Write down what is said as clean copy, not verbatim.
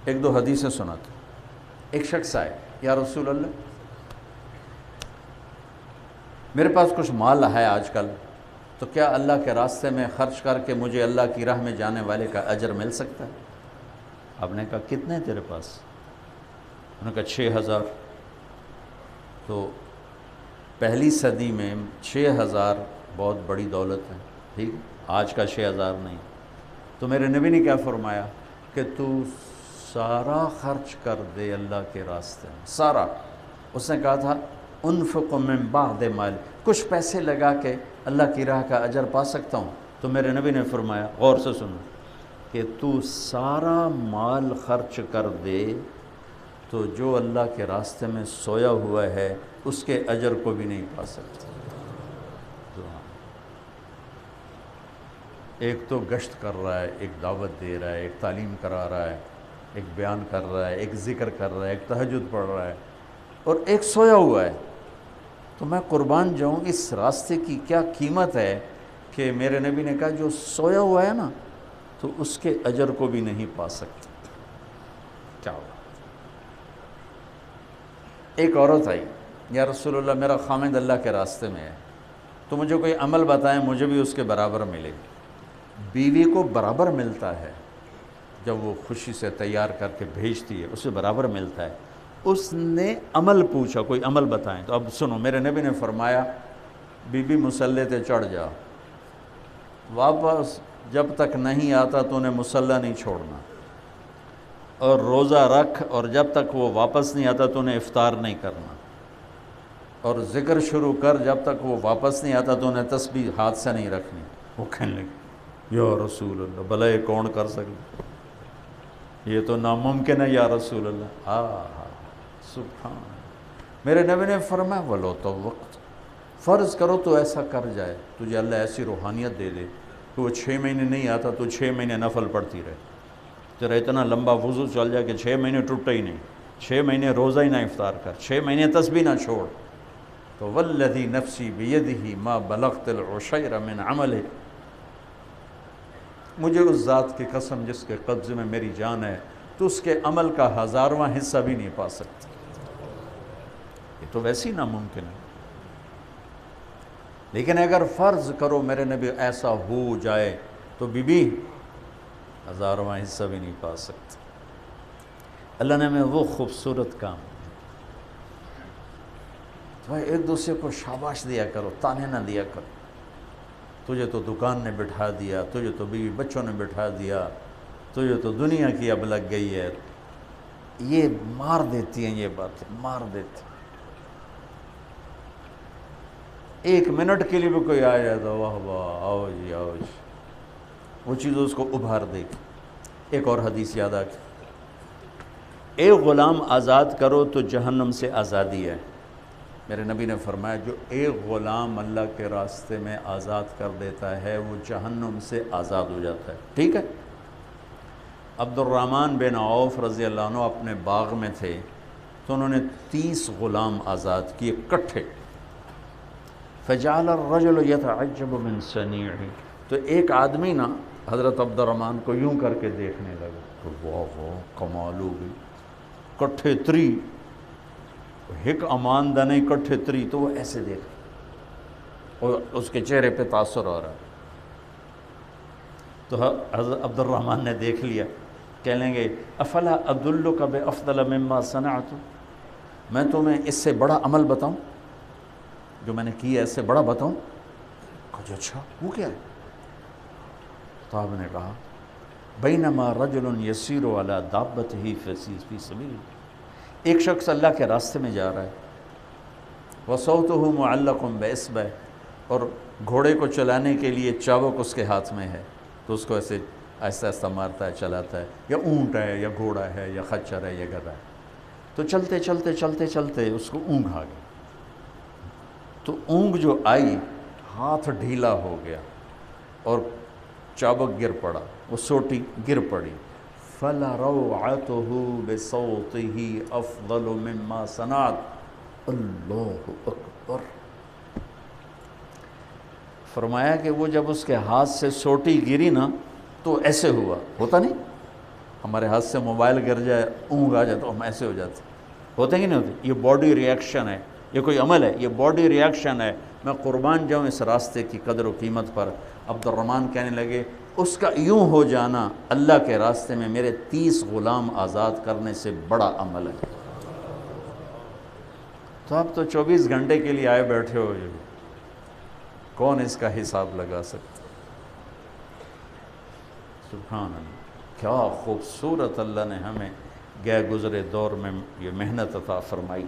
ایک دو حدیثیں سناتے. ایک شخص آئے, یا رسول اللہ میرے پاس کچھ مال ہے آج کل, تو کیا اللہ کے راستے میں خرچ کر کے مجھے اللہ کی راہ میں جانے والے کا اجر مل سکتا ہے؟ آپ نے کہا کتنے تیرے پاس؟ انہوں نے کہا 6000. تو پہلی صدی میں 6000 بہت بڑی دولت ہے, ٹھیک, آج کا 6000 نہیں. تو میرے نبی نے کیا فرمایا کہ تو سارا خرچ کر دے اللہ کے راستے میں, سارا. اس نے کہا تھا انفق من بعد مال, کچھ پیسے لگا کے اللہ کی راہ کا اجر پا سکتا ہوں؟ تو میرے نبی نے فرمایا, غور سے سنو, کہ تو سارا مال خرچ کر دے تو جو اللہ کے راستے میں سویا ہوا ہے اس کے اجر کو بھی نہیں پا سکتا. ایک تو گشت کر رہا ہے, ایک دعوت دے رہا ہے, ایک تعلیم کرا رہا ہے, ایک بیان کر رہا ہے, ایک ذکر کر رہا ہے, ایک تہجد پڑھ رہا ہے, اور ایک سویا ہوا ہے. تو میں قربان جاؤں, اس راستے کی کیا قیمت ہے کہ میرے نبی نے کہا جو سویا ہوا ہے نا تو اس کے اجر کو بھی نہیں پا سکتا. کیا ہوا؟ ایک عورت آئی, یا رسول اللہ میرا خامد اللہ کے راستے میں ہے, تو مجھے کوئی عمل بتائیں مجھے بھی اس کے برابر ملے. بیوی کو برابر ملتا ہے جب وہ خوشی سے تیار کر کے بھیجتی ہے, اسے برابر ملتا ہے. اس نے عمل پوچھا, کوئی عمل بتائیں. تو اب سنو, میرے نبی نے فرمایا بی بی مصلی تے چڑھ جا, واپس جب تک نہیں آتا تو انہیں مصلی نہیں چھوڑنا, اور روزہ رکھ, اور جب تک وہ واپس نہیں آتا تو انہیں افطار نہیں کرنا, اور ذکر شروع کر جب تک وہ واپس نہیں آتا تو انہیں تسبیح ہاتھ سے نہیں رکھنی. وہ کہنے لگی یا رسول اللہ بھلا یہ کون کر سکتا, یہ تو ناممکن ہے یا رسول اللہ. سبحان. میرے نبی نے فرمایا ولو تو وقت, فرض کرو تو ایسا کر جائے, تجھے اللہ ایسی روحانیت دے دے کہ وہ 6 مہینے نہیں آتا تو 6 مہینے نفل پڑتی رہے, تیرا اتنا لمبا وضو چل جائے کہ 6 مہینے ٹوٹا ہی نہیں, 6 مہینے روزہ ہی نہ افطار کر, 6 مہینے تسبیح نہ چھوڑ. تو والذی نفسی بیدہ ما بلغت العشیر من عملہ, مجھے اس ذات کی قسم جس کے قبضے میں میری جان ہے, تو اس کے عمل کا 1000واں حصہ بھی نہیں پا سکتا. یہ تو ویسے ہی ناممکن ہے. لیکن اگر فرض کرو میرے نبی ایسا ہو جائے تو بی بی 1000واں حصہ بھی نہیں پا سکتی. اللہ نے ہمیں وہ خوبصورت کام, تو ایک دوسرے کو شاباش دیا کرو, تانے نہ دیا کرو. تجھے تو دکان نے بٹھا دیا, تجھے تو بیوی بچوں نے بٹھا دیا, تجھے تو دنیا کی اب لگ گئی ہے. یہ مار دیتی ہیں, یہ باتیں مار دیتی. 1 منٹ کے لیے بھی کوئی آ جائے تو واہ واہ آؤ جی آؤ جی, وہ چیز اس کو ابھار دے گی. ایک اور حدیث یاد آ گئی, ایک غلام آزاد کرو تو جہنم سے آزادی ہے. میرے نبی نے فرمایا جو ایک غلام اللہ کے راستے میں آزاد کر دیتا ہے وہ جہنم سے آزاد ہو جاتا ہے. ٹھیک ہے. عبد الرحمن بن عوف رضی اللہ عنہ اپنے باغ میں تھے, تو انہوں نے 30 غلام آزاد کیے کٹھے. فجعل الرجل يتعجب من صنيعه, تو ایک آدمی نا حضرت عبد الرحمن کو یوں کر کے دیکھنے لگا, واہ واہ کمال ہو گئی, کٹھے 30 ایک امان دنے کٹھے 30, تو وہ ایسے دیکھ, اور اس کے چہرے پہ تاثر ہو رہا ہے. تو حضرت عبد الرحمن نے دیکھ لیا, کہنے گے افلا ادلک بافضل مما صنعت, میں تمہیں اس سے بڑا عمل بتاؤں, جو میں نے کیا اس سے بڑا بتاؤں. کہا اچھا وہ کیا ہے؟ تو آپ نے کہا بینما رجل یسیر علی دابتہ فی سبیل اللہ, ایک شخص اللہ کے راستے میں جا رہا ہے, وصوتہ معلق باصبع, اور گھوڑے کو چلانے کے لیے چابک اس کے ہاتھ میں ہے, تو اس کو ایسے آہستہ آہستہ مارتا ہے, چلاتا ہے, یا اونٹ ہے یا گھوڑا ہے یا خچر ہے یا گدھا ہے. تو چلتے چلتے چلتے چلتے اس کو اونگ آ گئی. تو اونگ جو آئی ہاتھ ڈھیلا ہو گیا اور چابک گر پڑا, وہ سوٹی گر پڑی. فَلَرَوْعَتُهُ بِصَوْتِهِ أَفْضَلُ مِمَّا صَنَعَتْ. اللہ اکبر. فرمایا کہ وہ جب اس کے ہاتھ سے سوٹی گری نا تو ایسے ہوا, ہوتا نہیں, ہمارے ہاتھ سے موبائل گر جائے، اونگ آ جائے تو ہم ایسے ہو جاتے ہوتے ہیں کہ نہیں ہوتے؟ یہ باڈی ریئیکشن ہے، یہ کوئی عمل ہے، یہ باڈی ریئیکشن ہے۔ میں قربان جاؤں اس راستے کی قدر و قیمت پر۔ عبد الرحمن کہنے لگے اس کا یوں ہو جانا اللہ کے راستے میں میرے 30 غلام آزاد کرنے سے بڑا عمل ہے۔ تو آپ تو 24 گھنٹے کے لیے آئے بیٹھے ہو، کون اس کا حساب لگا سکتا؟ سبحان اللہ، کیا خوبصورت اللہ نے ہمیں گئے گزرے دور میں یہ محنت عطا فرمائی۔